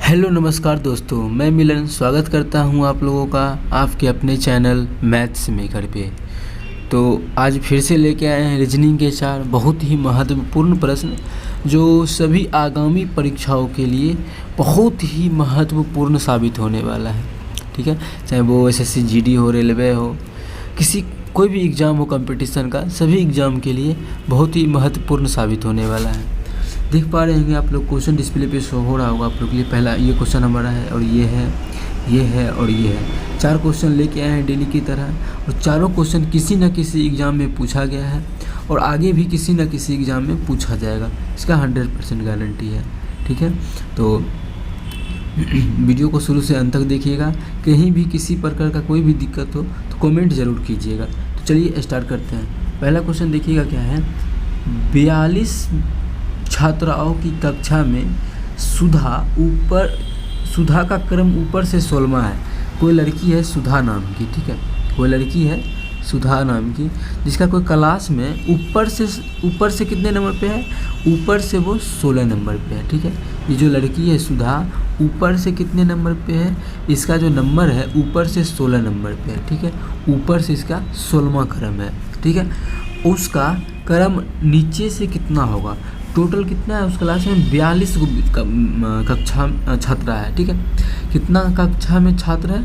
Hello नमस्कार दोस्तों, मैं मिलन स्वागत करता हूं आप लोगों का आपके अपने चैनल मैथ्स मेकर पे। तो आज फिर से लेके आए हैं रीजनिंग के 4 बहुत ही महत्वपूर्ण प्रश्न जो सभी आगामी परीक्षाओं के लिए बहुत ही महत्वपूर्ण साबित होने वाला है। ठीक है, चाहे वो एसएससी जीडी हो, रेलवे हो, कोई भी एग्ज़ाम हो कंपटीशन का, सभी एग्ज़ाम के लिए बहुत ही महत्वपूर्ण साबित होने वाला है। देख पा रहे होंगे आप लोग, क्वेश्चन डिस्प्ले पे शो हो रहा होगा आप लोग के लिए। पहला ये क्वेश्चन हमारा है और ये है और ये है। 4 क्वेश्चन लेके आए हैं डेली की तरह, और चारों क्वेश्चन किसी न किसी एग्ज़ाम में पूछा गया है और आगे भी किसी न किसी एग्ज़ाम में पूछा जाएगा, इसका 100% गारंटी है। ठीक है, तो वीडियो को शुरू से अंत तक देखिएगा। कहीं भी किसी प्रकार का कोई भी दिक्कत हो तो कमेंट ज़रूर कीजिएगा। तो चलिए स्टार्ट करते हैं। पहला क्वेश्चन देखिएगा क्या है। 42 छात्राओं की कक्षा में सुधा का क्रम ऊपर से 16वां है। कोई लड़की है सुधा नाम की, ठीक है, कोई लड़की है सुधा नाम की, जिसका कोई क्लास में ऊपर से कितने नंबर पे है, ऊपर से वो 16 नंबर पे है। ठीक है, ये जो लड़की है सुधा ऊपर से कितने नंबर पे है, इसका जो नंबर है ऊपर से 16 नंबर पे है। ठीक है, ऊपर से इसका 16वां क्रम है। ठीक है, उसका क्रम नीचे से कितना होगा। टोटल कितना है उस क्लास में, 42 कक्षा छात्र है। ठीक है, कितना कक्षा में छात्र है,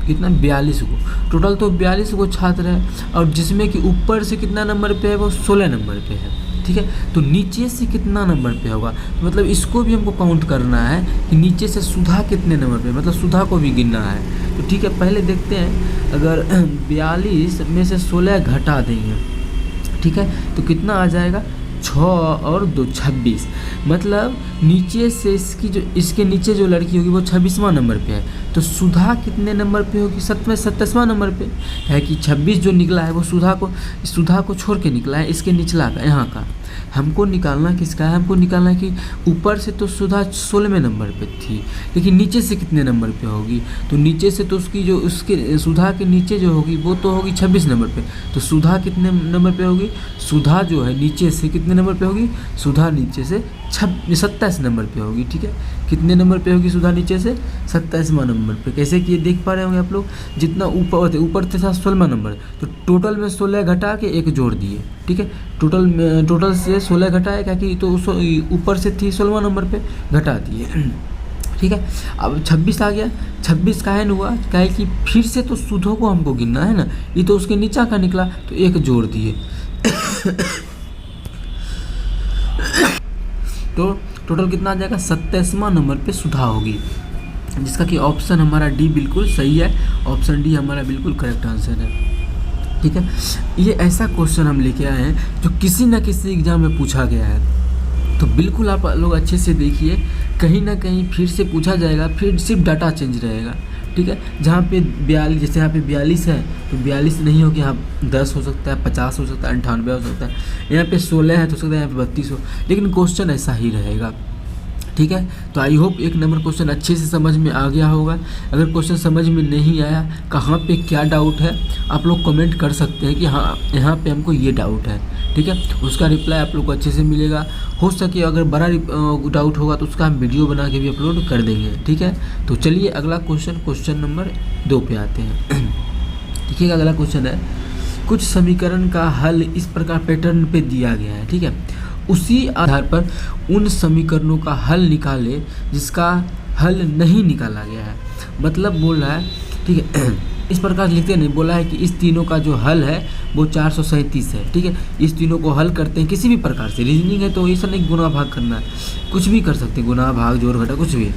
कितना, 42 को। टोटल तो 42 को छात्र है, और जिसमें कि ऊपर से कितना नंबर पे है, वो 16 नंबर पे है। ठीक है, तो नीचे से कितना नंबर पे होगा, मतलब इसको भी हमको काउंट करना है कि नीचे से सुधा कितने नंबर पे, मतलब सुधा को भी गिनना है। तो ठीक है, पहले देखते हैं। अगर 42 में से 16 घटा देंगे, ठीक है, तो कितना आ जाएगा, 6 और 2 26। मतलब नीचे से इसके नीचे जो लड़की होगी वो 26वां नंबर पे है। तो सुधा कितने नंबर पे होगी, 27वां नंबर पे है कि 26 जो निकला है वो सुधा को छोड़ के निकला है, इसके निचला का, यहाँ का। हमको निकालना किसका है, हमको निकालना है कि ऊपर से तो सुधा 16वें नंबर पे थी, लेकिन नीचे से कितने नंबर पे होगी। तो नीचे से तो उसके सुधा के नीचे जो होगी वो तो होगी 26 नंबर पे। तो सुधा कितने नंबर पे होगी, सुधा जो है नीचे से कितने नंबर पे होगी, सुधा नीचे से 27 नंबर पे होगी। ठीक है, कितने नंबर पे होगी सुधा, नीचे से 27वां नंबर पे। कैसे कि देख पा रहे होंगे आप लोग, जितना ऊपर था 16वां नंबर, तो टोटल में 16 घटा के 1 जोड़ दिए। ठीक है, टोटल से 16 घटाए, क्या कि तो ऊपर से थी 16वां नंबर पे, घटा दिए। ठीक है, अब 26 आ गया। 26 काहे न हुआ, काहे कि फिर से तो सुधो को हमको गिनना है ना, ये तो उसके नीचा का निकला, तो 1 जोड़ दिए। तो टोटल कितना आ जाएगा, 27वां नंबर पे सुधा होगी, जिसका कि ऑप्शन हमारा डी बिल्कुल सही है। ऑप्शन डी हमारा बिल्कुल करेक्ट आंसर है। ठीक है, ये ऐसा क्वेश्चन हम लेके आए हैं जो किसी न किसी एग्जाम में पूछा गया है। तो बिल्कुल आप लोग अच्छे से देखिए, कहीं ना कहीं फिर से पूछा जाएगा, फिर सिर्फ डाटा चेंज रहेगा। ठीक है, जहाँ पे 42, जैसे यहाँ पे 42 है तो 42 नहीं हो कि यहाँ 10 हो सकता है, 50 हो सकता है, 98 हो सकता है। यहाँ पे 16 है तो हो सकता है यहाँ पे 32 हो, लेकिन क्वेश्चन ऐसा ही रहेगा। ठीक है, तो आई होप 1 नंबर क्वेश्चन अच्छे से समझ में आ गया होगा। अगर क्वेश्चन समझ में नहीं आया, कहाँ पे क्या डाउट है, आप लोग कमेंट कर सकते हैं कि हाँ यहाँ पे हमको ये डाउट है। ठीक है, उसका रिप्लाई आप लोग को अच्छे से मिलेगा। हो सके अगर बड़ा डाउट होगा तो उसका हम वीडियो बना के भी अपलोड कर देंगे। ठीक है, तो चलिए अगला क्वेश्चन नंबर 2 पे आते हैं। देखिएगा, अगला क्वेश्चन है, कुछ समीकरण का हल इस प्रकार पैटर्न पे दिया गया है। ठीक है, उसी आधार पर उन समीकरणों का हल निकाले जिसका हल नहीं निकाला गया है। मतलब बोल रहा है, ठीक है, इस प्रकार लिखते नहीं, बोला है कि इस तीनों का जो हल है वो 437 है। ठीक है, इस तीनों को हल करते हैं किसी भी प्रकार से। रीजनिंग है तो ऐसा नहीं गुना भाग करना है, कुछ भी कर सकते हैं, गुना भाग जोड़ घटा कुछ भी।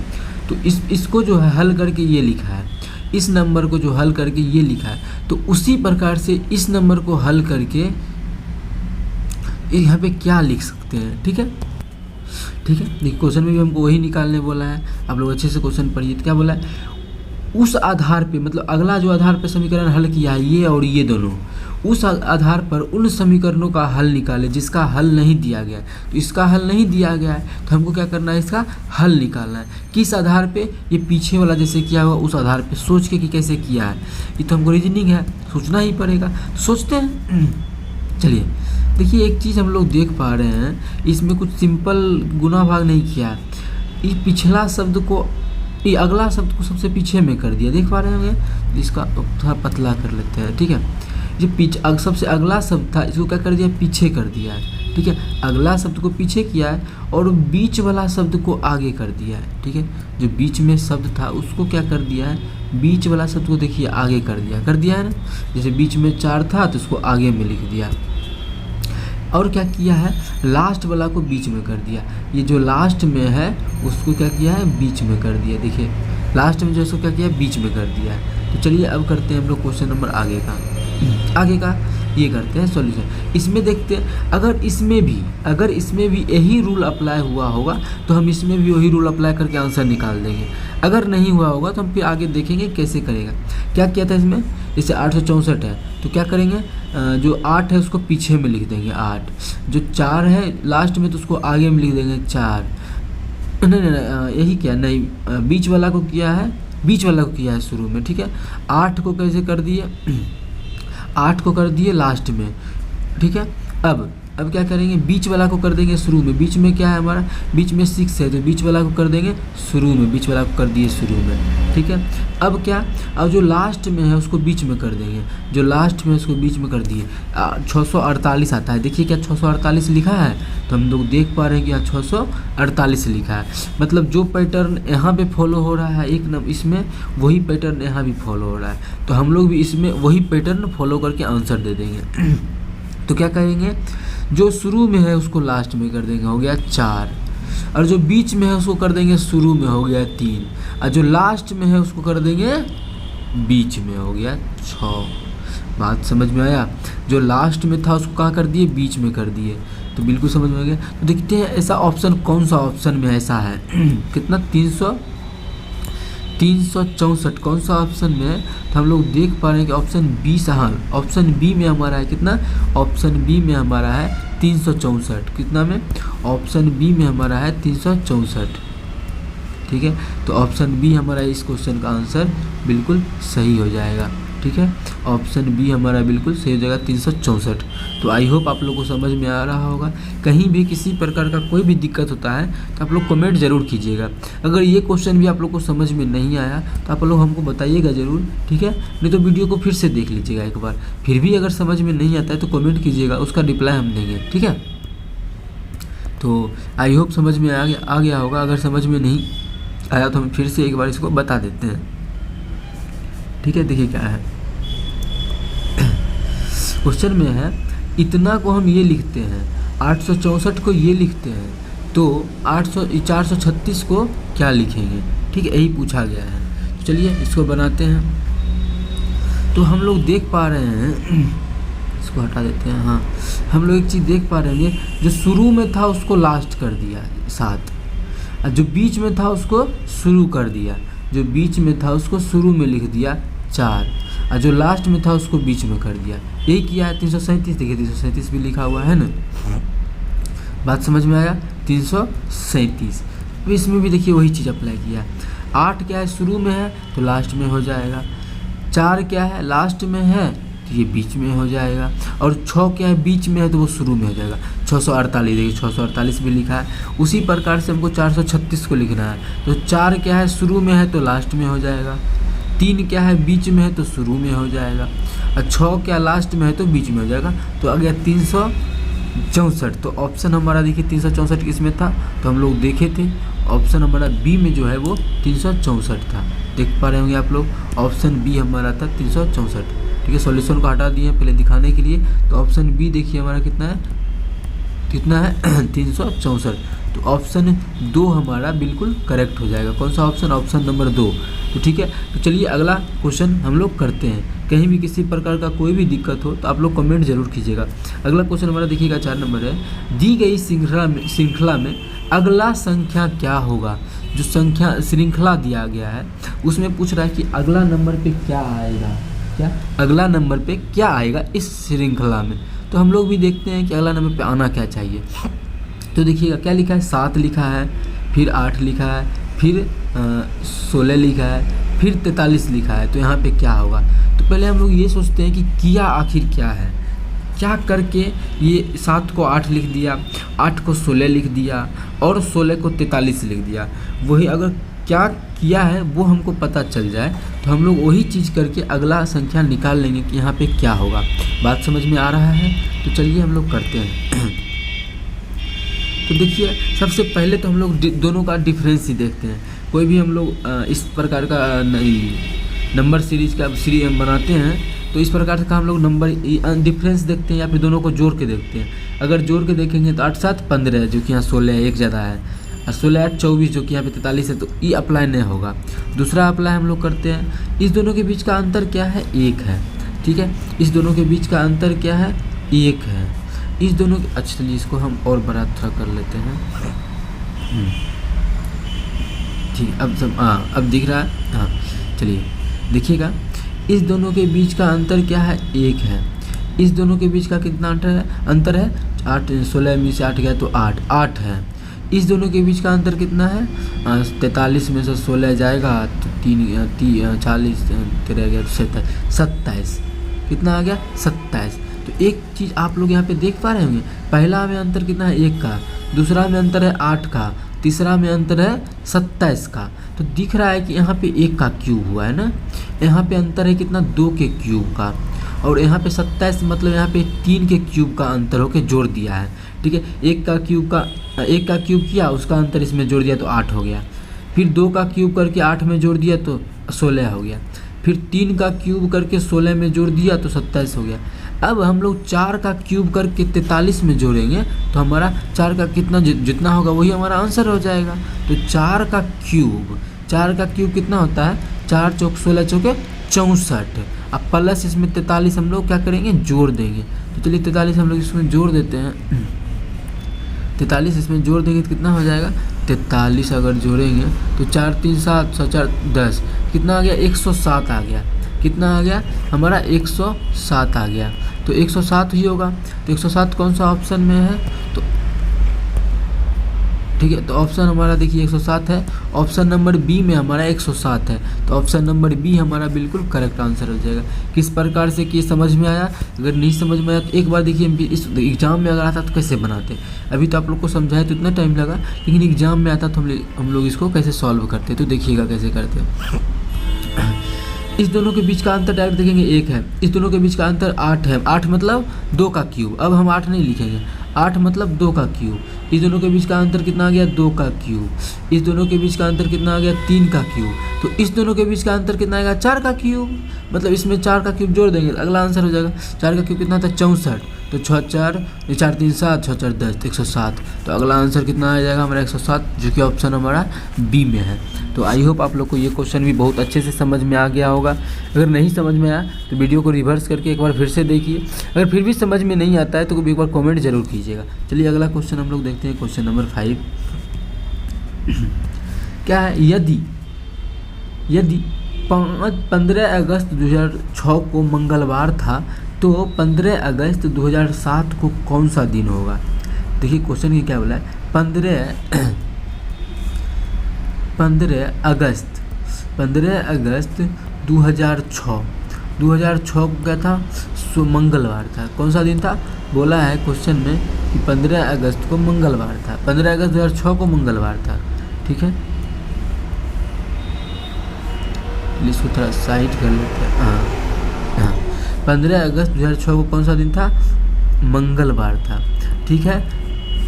तो इसको जो है हल करके ये लिखा है, इस नंबर को जो हल करके ये लिखा है, तो उसी प्रकार से इस नंबर को हल करके यहाँ पे क्या लिख सकते हैं। ठीक है, ठीक है, देखिए क्वेश्चन में भी हमको वही निकालने बोला है। आप लोग अच्छे से क्वेश्चन पढ़िए। क्या बोला है, उस आधार पे, मतलब अगला जो आधार पे समीकरण हल किया है, ये और ये दोनों, उस आधार पर उन समीकरणों का हल निकाले जिसका हल नहीं दिया गया है। तो इसका हल नहीं दिया गया है तो हमको क्या करना है, इसका हल निकालना है। किस आधार पे, ये पीछे वाला जैसे किया हुआ उस आधार पे सोच के कि कैसे किया है। ये तो हमको रीजनिंग है, सोचना ही पड़ेगा, तो सोचते हैं। चलिए देखिए, एक चीज़ हम लोग देख पा रहे हैं, इसमें कुछ सिंपल गुना भाग नहीं किया। इस पिछला शब्द को ये अगला शब्द को सबसे पीछे में कर दिया, देख पा रहे होंगे। इसका थोड़ा पतला कर लेते हैं, ठीक है। जो पीछे सबसे अगला शब्द था इसको क्या कर दिया, पीछे कर दिया है, ठीक है। अगला शब्द को पीछे किया है और बीच वाला शब्द को आगे कर दिया है, ठीक है। जो बीच में शब्द था उसको क्या कर दिया है, बीच वाला शब्द को देखिए आगे कर दिया है ना। जैसे बीच में 4 था तो उसको आगे में लिख दिया। और क्या किया है, लास्ट वाला को बीच में कर दिया। ये जो लास्ट में है उसको क्या किया है, बीच में कर दिया। देखिए लास्ट में जो इसको क्या किया, बीच में कर दिया है। तो चलिए अब करते हैं हम लोग क्वेश्चन नंबर आगे का ये करते हैं सॉल्यूशन। इसमें देखते हैं अगर इसमें भी यही रूल अप्लाई हुआ होगा तो हम इसमें भी वही रूल अप्लाई करके आंसर निकाल देंगे। अगर नहीं हुआ होगा तो हम फिर आगे देखेंगे कैसे करेगा। क्या किया था इसमें, जैसे 864 है तो क्या करेंगे, जो 8 है उसको पीछे में लिख देंगे 8, जो 4 है लास्ट में तो उसको आगे में लिख देंगे 4। नहीं यही क्या, नहीं बीच वाला को किया है शुरू में, ठीक है। 8 को कैसे कर दिए, 8 को कर दिए लास्ट में, ठीक है। अब क्या करेंगे, बीच वाला को कर देंगे शुरू में। बीच में क्या है हमारा, बीच में 6 है तो बीच वाला को कर देंगे शुरू में, बीच वाला को कर दिए शुरू में, ठीक है। अब क्या, अब जो लास्ट में है उसको बीच में कर देंगे, जो लास्ट में उसको बीच में कर दिए। 648 आता है, देखिए क्या 648 लिखा है, तो हम लोग देख पा रहे हैं कि यहाँ 648 लिखा है। मतलब जो पैटर्न यहाँ पे फॉलो हो रहा है इसमें वही पैटर्न यहाँ भी फॉलो हो रहा है, तो हम लोग भी इसमें वही पैटर्न फॉलो करके आंसर दे देंगे। तो क्या करेंगे, जो शुरू में है उसको लास्ट में कर देंगे, हो गया 4, और जो बीच में है उसको कर देंगे शुरू में, हो गया 3, और जो लास्ट में है उसको कर देंगे बीच में, हो गया 6। बात समझ में आया, जो लास्ट में था उसको कहाँ कर दिए, बीच में कर दिए, तो बिल्कुल समझ में आ गया। तो देखते हैं ऐसा ऑप्शन कौन सा ऑप्शन में ऐसा है कितना 364 कौन सा ऑप्शन में है, तो हम लोग देख पा रहे हैं कि ऑप्शन बी, हाँ ऑप्शन बी में हमारा है कितना, ऑप्शन बी में हमारा है 364, कितना में, ऑप्शन बी में हमारा है 364, ठीक है। तो ऑप्शन बी हमारा इस क्वेश्चन का आंसर बिल्कुल सही हो जाएगा, ठीक है। ऑप्शन बी हमारा बिल्कुल सही हो जाएगा 364। तो आई होप आप लोग को समझ में आ रहा होगा। कहीं भी किसी प्रकार का कोई भी दिक्कत होता है तो आप लोग कमेंट ज़रूर कीजिएगा। अगर ये क्वेश्चन भी आप लोग को समझ में नहीं आया तो आप लोग हमको बताइएगा ज़रूर, ठीक है। नहीं तो वीडियो को फिर से देख लीजिएगा एक बार, फिर भी अगर समझ में नहीं आता है तो कमेंट कीजिएगा, उसका रिप्लाई हम देंगे, ठीक है। तो आई होप समझ में आ गया होगा। अगर समझ में नहीं आया तो हम फिर से एक बार इसको बता देते हैं, ठीक है। देखिए क्या है, क्वेश्चन में है इतना को हम ये लिखते हैं, 864 को ये लिखते हैं, तो 436 को क्या लिखेंगे, ठीक है, यही पूछा गया है। तो चलिए इसको बनाते हैं। तो हम लोग देख पा रहे हैं, इसको हटा देते हैं, हाँ हम लोग एक चीज़ देख पा रहे हैं, जो शुरू में था उसको लास्ट कर दिया 7, और जो बीच में था उसको शुरू कर दिया, जो बीच में था उसको शुरू में लिख दिया 4, और जो लास्ट में था उसको बीच में कर दिया, यही किया है 337। देखिए 337 भी लिखा हुआ है ना, बात समझ में आया, 337। तो इसमें भी देखिए वही चीज़ अप्लाई किया। 8 क्या है, शुरू में है तो लास्ट में हो जाएगा, 4 क्या है, लास्ट में है तो ये बीच में हो जाएगा, और 6 क्या है, बीच में है तो वो शुरू में हो जाएगा। 648 देखिए 648 भी लिखा है। उसी प्रकार से हमको 436 को लिखना है, तो 4 क्या है, शुरू में है तो लास्ट में हो जाएगा, 3 क्या है, बीच में है तो शुरू में हो जाएगा, और 6 क्या लास्ट में है तो बीच में हो जाएगा। तो आ गया 364। तो ऑप्शन हमारा देखिए 364 किसमें था, तो हम लोग देखे थे ऑप्शन हमारा बी में जो है वो 364 था। देख पा रहे होंगे आप लोग, ऑप्शन बी हमारा था 364, ठीक है। सॉल्यूशन को हटा दिए पहले दिखाने के लिए। तो ऑप्शन बी देखिए हमारा कितना है 364। तो ऑप्शन 2 हमारा बिल्कुल करेक्ट हो जाएगा। कौन सा ऑप्शन, ऑप्शन नंबर 2। तो ठीक है, तो चलिए अगला क्वेश्चन हम लोग करते हैं। कहीं भी किसी प्रकार का कोई भी दिक्कत हो तो आप लोग कमेंट जरूर कीजिएगा। अगला क्वेश्चन हमारा देखिएगा 4 नंबर है, दी गई श्रृंखला में अगला संख्या क्या होगा। जो संख्या श्रृंखला दिया गया है उसमें पूछ रहा है कि अगला नंबर पे क्या आएगा, क्या अगला नंबर पे क्या आएगा इस श्रृंखला में। तो हम लोग भी देखते हैं कि अगला नंबर पे आना क्या चाहिए। तो देखिएगा क्या लिखा है, 7 लिखा है, फिर 8 लिखा है, फिर 16 लिखा है, फिर 43 लिखा है। तो यहाँ पे क्या होगा, तो पहले हम लोग ये सोचते हैं कि किया आखिर क्या है, क्या करके ये 7 को 8 लिख दिया, 8 को 16 लिख दिया और 16 को 43 लिख दिया। वही अगर क्या किया है वो हमको पता चल जाए तो हम लोग वही चीज़ करके अगला संख्या निकाल लेंगे कि यहाँ पे क्या होगा। बात समझ में आ रहा है? तो चलिए हम लोग करते हैं। तो देखिए सबसे पहले तो हम लोग दोनों का डिफरेंस ही देखते हैं। कोई भी हम लोग इस प्रकार का नंबर सीरीज का सीरीज बनाते हैं तो इस प्रकार का हम लोग नंबर डिफरेंस देखते हैं या फिर दोनों को जोड़ के देखते हैं। अगर जोड़ के देखेंगे तो 8 7 15 जो कि यहाँ 16 है, एक ज़्यादा है, और 16 8 24 जो कि यहाँ पे 43 है, तो ये अप्लाई नहीं होगा। दूसरा अप्लाई हम लोग करते हैं, इस दोनों के बीच का अंतर क्या है? 1 है। ठीक है, इस दोनों के बीच का अंतर क्या है? 1 है। इस दोनों के अच्छा चलिए इसको हम और बड़ा थोड़ा कर लेते हैं। ठीक, अब सब अब दिख रहा है। हाँ चलिए देखिएगा, इस दोनों के बीच का अंतर क्या है? 1 है। इस दोनों के बीच का कितना अंतर है? 8, 16 में से 8 गया तो 8 है। इस दोनों के बीच का अंतर कितना है? 43 में से 16 जाएगा तो 40 13 गया तो 27। कितना आ गया? 27। तो एक चीज़ आप लोग यहाँ पे देख पा रहे होंगे, पहला में अंतर कितना है? 1 का, दूसरा में अंतर है 8 का, तीसरा में अंतर है 27 का। तो दिख रहा है कि यहाँ पे 1 का क्यूब हुआ है ना, यहाँ पे अंतर है कितना? 2 के क्यूब का, और यहाँ पे 27 मतलब यहाँ पे 3 के क्यूब का अंतर होके जोड़ दिया है। ठीक है, 1 का क्यूब किया, उसका अंतर इसमें जोड़ दिया तो 8 हो गया। फिर 2 का क्यूब करके 8 में जोड़ दिया तो 16 हो गया। फिर 3 का क्यूब करके 16 में जोड़ दिया तो 27 हो गया। अब हम लोग 4 का क्यूब करके 43 में जोड़ेंगे तो हमारा 4 का कितना जितना होगा वही हमारा आंसर हो जाएगा। तो 4 का क्यूब कितना होता है? 4 चौक 16 चौके 64। अब प्लस इसमें 43 हम लोग क्या करेंगे? जोड़ देंगे। तो चलिए 43 हम लोग इसमें जोड़ देते हैं। 43 इसमें जोड़ देंगे तो कितना हो जाएगा? 43 अगर जोड़ेंगे तो 4 3 7 4 10, कितना आ गया? 107 आ गया। कितना आ गया? हमारा 107 आ गया। तो 107 ही होगा। तो 107 कौन सा ऑप्शन में है? तो ठीक है, तो ऑप्शन हमारा देखिए 107 है। ऑप्शन नंबर बी में हमारा 107 है। तो ऑप्शन नंबर बी हमारा बिल्कुल करेक्ट आंसर हो जाएगा। किस प्रकार से कि समझ में आया? अगर नहीं समझ में आया तो एक बार देखिए, इस एग्ज़ाम में अगर आता तो कैसे बनाते। अभी तो आप लोग को समझाए तो इतना टाइम लगा, लेकिन एग्ज़ाम में आता तो हम लोग इसको कैसे सॉल्व करते। तो देखिएगा कैसे करते। इस दोनों के बीच का अंतर डायरेक्ट देखेंगे 1 है। इस दोनों के बीच का अंतर 8 है। 8 मतलब 2 का क्यूब। अब हम 8 नहीं लिखेंगे, 8 मतलब 2 का क्यूब। इस दोनों के बीच का अंतर कितना आ गया? 2 का क्यूब। इस दोनों के बीच का अंतर कितना आ गया? 3 का क्यूब। तो इस दोनों के बीच का अंतर कितना आएगा? 4 का क्यूब। मतलब इसमें 4 का क्यूब जोड़ देंगे, अगला आंसर हो जाएगा। 4 का क्यूब कितना था? 64। तो 6 4 4 3 7 6 4 10 107। तो अगला आंसर कितना आ जाएगा हमारा? 107, जो कि ऑप्शन हमारा बी में है। तो आई होप आप लोग को ये क्वेश्चन भी बहुत अच्छे से समझ में आ गया होगा। अगर नहीं समझ में आया तो वीडियो को रिवर्स करके एक बार फिर से देखिए। अगर फिर भी समझ में नहीं आता है तो एक बार कमेंट जरूर कीजिएगा। चलिए अगला क्वेश्चन हम लोग देखते हैं, क्वेश्चन नंबर 5 क्या है? यदि 15 अगस्त 2006 को मंगलवार था तो 15 अगस्त 2007 को कौन सा दिन होगा? देखिए क्वेश्चन की क्या बोला है? 15 अगस्त 2006 को क्या था? मंगलवार था। कौन सा दिन था? बोला है क्वेश्चन में कि 15 अगस्त को मंगलवार था। 15 अगस्त 2006 को मंगलवार था। ठीक है, इसको थोड़ा साइड कर लेते हैं। हाँ, 15 अगस्त 2006 को कौन सा दिन था? मंगलवार था। ठीक है,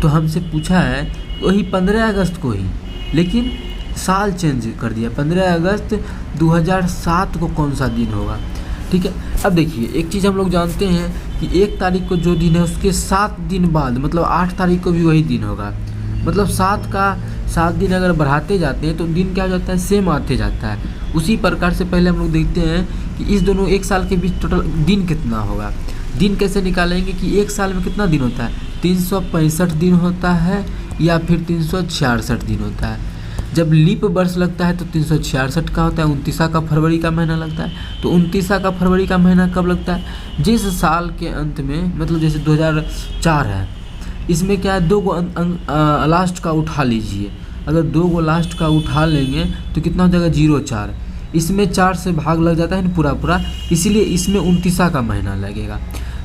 तो हमसे पूछा है वही 15 अगस्त को ही, लेकिन साल चेंज कर दिया। 15 अगस्त 2007 को कौन सा दिन होगा? ठीक है, अब देखिए एक चीज़ हम लोग जानते हैं कि 1 तारीख को जो दिन है उसके 7 दिन बाद मतलब 8 तारीख को भी वही दिन होगा। मतलब 7 दिन अगर बढ़ाते जाते हैं तो दिन क्या हो जाता है? सेम आते जाता है। उसी प्रकार से पहले हम लोग देखते हैं कि इस दोनों 1 साल के बीच टोटल दिन कितना होगा। दिन कैसे निकालेंगे कि 1 साल में कितना दिन होता है? 365 दिन होता है या फिर 366 दिन होता है। जब लीप वर्ष लगता है तो 366 का होता है। 29 का फरवरी का महीना लगता है। तो 29 का फरवरी का महीना कब लगता है? जिस साल के अंत में, मतलब जैसे 2004 है, इसमें क्या है? 2 गो लास्ट का उठा लीजिए। अगर 2 गो लास्ट का उठा लेंगे तो कितना हो जाएगा? 04। इसमें 4 से भाग लग जाता है पूरा, इसीलिए इसमें 29 का महीना लगेगा।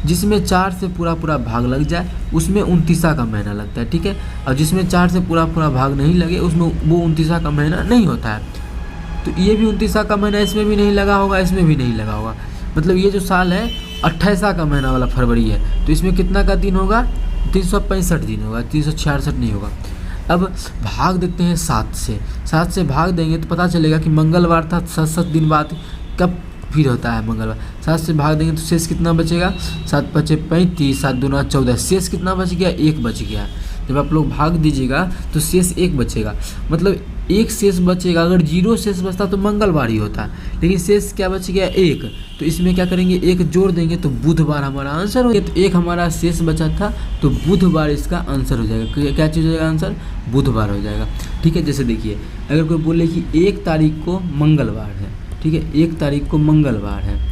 जिसमें 4 से पूरा पूरा भाग लग जाए उसमें 29वां का महीना लगता है, ठीक है। और जिसमें 4 से पूरा पूरा भाग नहीं लगे उसमें वो 29वां का महीना नहीं होता है। तो ये भी 29वां का महीना इसमें भी नहीं लगा होगा, इसमें भी नहीं लगा होगा, मतलब ये जो साल है 28वां का महीना वाला फरवरी है, तो इसमें कितना का दिन होगा, 365 दिन होगा, 366 नहीं होगा। अब भाग देखते हैं 7 से, 7 से भाग देंगे तो पता चलेगा कि मंगलवार था, 7 दिन बाद कब फिर होता है मंगलवार। 7 से भाग देंगे तो शेष कितना बचेगा, 7 पचे 35, 7 दूना 14, शेष कितना बच गया, 1 बच गया। जब आप लोग भाग दीजिएगा तो शेष 1 बचेगा, मतलब 1 शेष बचेगा। अगर 0 शेष बचता तो मंगलवार ही होता, लेकिन शेष क्या बच गया, 1। तो इसमें क्या करेंगे, 1 जोड़ देंगे तो बुधवार हमारा आंसर हो गया। तो 1 हमारा शेष बचा था तो बुधवार इसका आंसर हो जाएगा। क्या चीज़ हो जाएगा आंसर, बुधवार हो जाएगा, ठीक है। जैसे देखिए अगर कोई बोले कि 1 तारीख को मंगलवार है, ठीक है, 1 तारीख को मंगलवार है,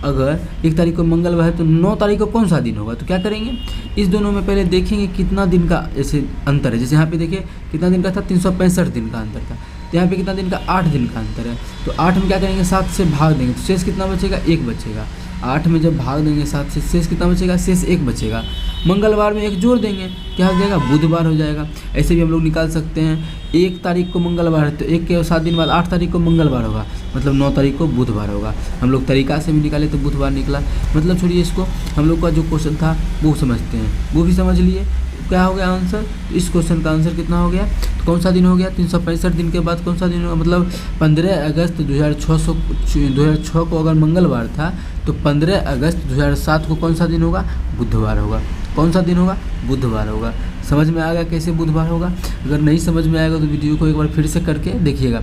अगर 1 तारीख को मंगलवार है तो 9 तारीख को कौन सा दिन होगा, तो क्या करेंगे, इस दोनों में पहले देखेंगे कितना दिन का ऐसे अंतर है। जैसे यहाँ पे देखिए कितना दिन का था, 365 दिन का अंतर था, तो यहाँ पे कितना दिन का, 8 दिन का अंतर है। तो 8 में क्या करेंगे, 7 से भाग देंगे तो शेष कितना बचेगा, 1 बचेगा। 8 में जब भाग देंगे 7 से, शेष कितना बचेगा, शेष 1 बचेगा। मंगलवार में 1 जोड़ देंगे, क्या हो जाएगा, बुधवार हो जाएगा। ऐसे भी हम लोग निकाल सकते हैं, 1 तारीख को मंगलवार है तो 1 के 7 दिन बाद 8 तारीख को मंगलवार होगा, मतलब 9 तारीख को बुधवार होगा। हम लोग तरीका से भी निकाले तो बुधवार निकला। मतलब छोड़िए इसको, हम लोग का जो क्वेश्चन था वो समझते हैं, वो भी समझ लिए क्या हो गया आंसर। इस क्वेश्चन का आंसर कितना हो गया, तो कौन सा दिन हो गया, 365 दिन के बाद कौन सा दिन होगा, मतलब 15 अगस्त 2006 को अगर मंगलवार था तो 15 अगस्त 2007 को कौन सा दिन होगा, बुधवार होगा। कौन सा दिन होगा, बुधवार होगा। समझ में आ गया कैसे बुधवार होगा। अगर नहीं समझ में आएगा तो वीडियो को एक बार फिर से करके देखिएगा।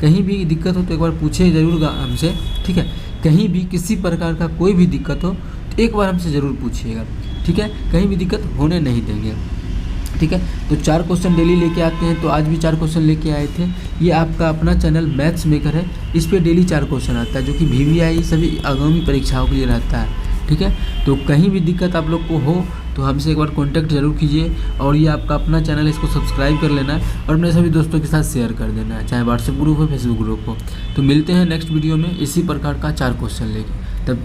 कहीं भी दिक्कत हो तो एक बार पूछिए ज़रूर हमसे, ठीक है। कहीं भी किसी प्रकार का कोई भी दिक्कत हो तो एक बार हमसे ज़रूर पूछिएगा, ठीक है। कहीं भी दिक्कत होने नहीं देंगे, ठीक है। तो 4 क्वेश्चन डेली लेके आते हैं, तो आज भी 4 क्वेश्चन लेके आए थे। ये आपका अपना चैनल मैथ्स मेकर है, इस पर डेली 4 क्वेश्चन आता है जो कि VVI सभी आगामी परीक्षाओं के लिए रहता है, ठीक है। तो कहीं भी दिक्कत आप लोग को हो तो हमसे एक बार कांटेक्ट जरूर कीजिए। और ये आपका अपना चैनल है, इसको सब्सक्राइब कर लेना है और अपने सभी दोस्तों के साथ शेयर कर देना है, चाहे व्हाट्सएप ग्रुप हो, फेसबुक ग्रुप हो। तो मिलते हैं नेक्स्ट वीडियो में इसी प्रकार का 4 क्वेश्चन लेके, तब तक